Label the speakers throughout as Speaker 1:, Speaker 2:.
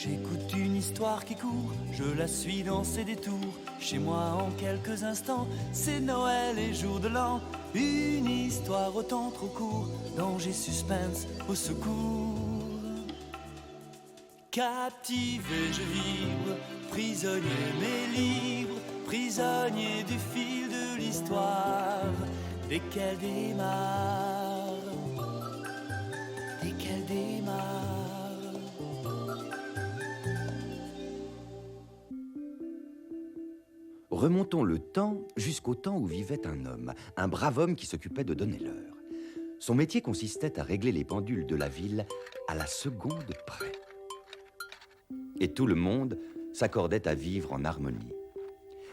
Speaker 1: J'écoute une histoire qui court, je la suis dans ses détours. Chez moi en quelques instants, c'est Noël et jour de l'an. Une histoire au temps trop court, danger, suspense, au secours. Captivé je vibre, prisonnier mais libre, prisonnier du fil de l'histoire. Dès qu'elle démarre, dès qu'elle démarre.
Speaker 2: Remontons le temps jusqu'au temps où vivait un homme, un brave homme qui s'occupait de donner l'heure. Son métier consistait à régler les pendules de la ville à la seconde près. Et tout le monde s'accordait à vivre en harmonie.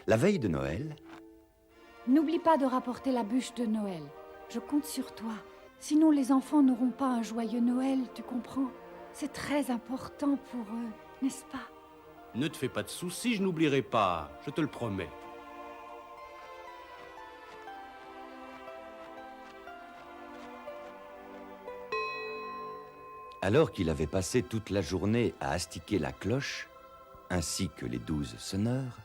Speaker 2: La veille de Noël...
Speaker 3: N'oublie pas de rapporter la bûche de Noël. Je compte sur toi. Sinon, les enfants n'auront pas un joyeux Noël, tu comprends? C'est très important pour eux, n'est-ce pas?
Speaker 4: Ne te fais pas de soucis, je n'oublierai pas, je te le promets.
Speaker 2: Alors qu'il avait passé toute la journée à astiquer la cloche, ainsi que les 12 sonneurs,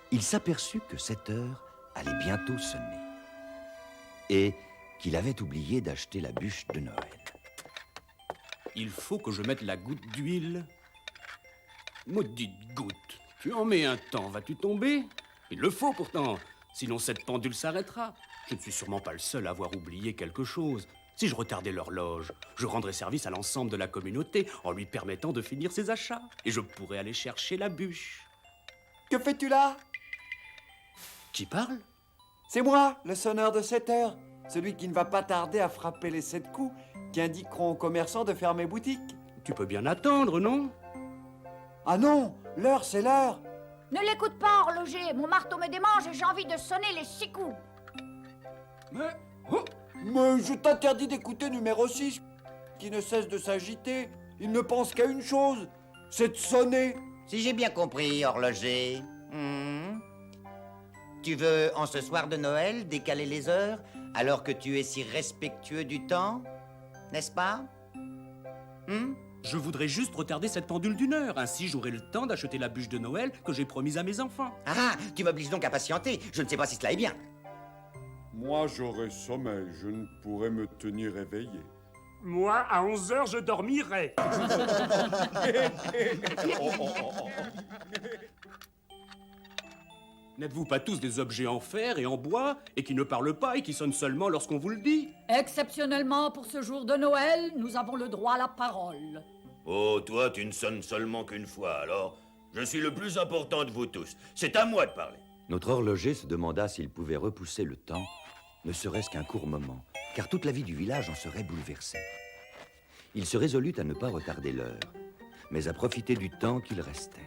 Speaker 2: il s'aperçut que 7 heures allait bientôt sonner et qu'il avait oublié d'acheter la bûche de Noël.
Speaker 4: Il faut que je mette la goutte d'huile. Maudite goutte, tu en mets un temps, vas-tu tomber? Il le faut pourtant, sinon cette pendule s'arrêtera. Je ne suis sûrement pas le seul à avoir oublié quelque chose. Si je retardais l'horloge, je rendrais service à l'ensemble de la communauté en lui permettant de finir ses achats. Et je pourrais aller chercher la bûche.
Speaker 5: Que fais-tu là?
Speaker 4: Qui parle?
Speaker 5: C'est moi, le sonneur de 7 heures. Celui qui ne va pas tarder à frapper les 7 coups qui indiqueront aux commerçants de fermer boutique.
Speaker 4: Tu peux bien attendre, non?
Speaker 5: Ah non, l'heure c'est l'heure.
Speaker 6: Ne l'écoute pas, horloger. Mon marteau me démange et j'ai envie de sonner les 6 coups.
Speaker 5: Mais je t'interdis d'écouter numéro 6, qui ne cesse de s'agiter. Il ne pense qu'à une chose, c'est de sonner.
Speaker 7: Si j'ai bien compris, horloger, tu veux, en ce soir de Noël, décaler les heures, alors que tu es si respectueux du temps, n'est-ce pas?
Speaker 4: Je voudrais juste retarder cette pendule d'1 heure. Ainsi, j'aurai le temps d'acheter la bûche de Noël que j'ai promise à mes enfants.
Speaker 7: Ah, tu m'obliges donc à patienter. Je ne sais pas si cela est bien.
Speaker 8: Moi, j'aurai sommeil. Je ne pourrai me tenir éveillé.
Speaker 9: Moi, à 11 heures, je dormirai.
Speaker 4: N'êtes-vous pas tous des objets en fer et en bois, et qui ne parlent pas et qui sonnent seulement lorsqu'on vous le dit?
Speaker 10: Exceptionnellement, pour ce jour de Noël, nous avons le droit à la parole.
Speaker 11: Oh, toi, tu ne sonnes seulement qu'une fois, alors je suis le plus important de vous tous. C'est à moi de parler.
Speaker 2: Notre horloger se demanda s'il pouvait repousser le temps, ne serait-ce qu'un court moment, car toute la vie du village en serait bouleversée. Il se résolut à ne pas retarder l'heure, mais à profiter du temps qu'il restait.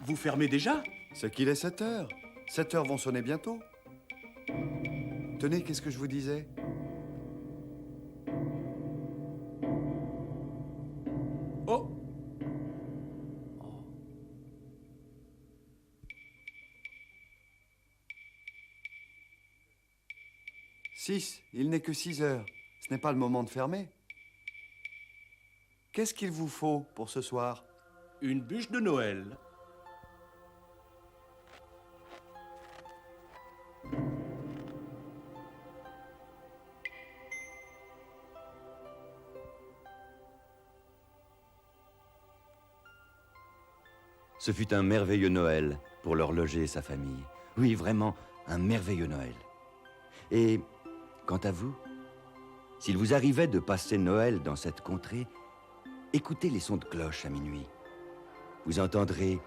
Speaker 4: Vous fermez déjà?
Speaker 5: C'est qu'il est 7 heures. 7 heures vont sonner bientôt. Tenez, qu'est-ce que je vous disais?
Speaker 4: Oh!
Speaker 5: 6, il n'est que 6 heures. Ce n'est pas le moment de fermer. Qu'est-ce qu'il vous faut pour ce soir?
Speaker 4: Une bûche de Noël.
Speaker 2: Ce fut un merveilleux Noël pour l'horloger et sa famille. Oui, vraiment, un merveilleux Noël. Et quant à vous, s'il vous arrivait de passer Noël dans cette contrée, écoutez les sons de cloche à minuit. Vous entendrez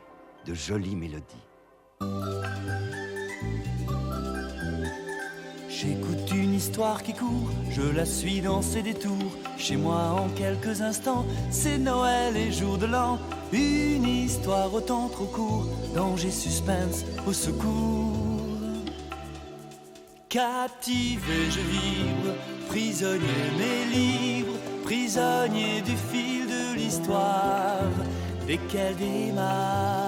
Speaker 2: de jolies mélodies.
Speaker 1: J'écoute une histoire qui court, je la suis dans ses détours. Chez moi en quelques instants, c'est Noël et jour de l'an. Une histoire au temps trop court, danger, suspense, au secours. Captivé je vibre, prisonnier mais libre, prisonnier du fil de l'histoire. Dès qu'elle démarre,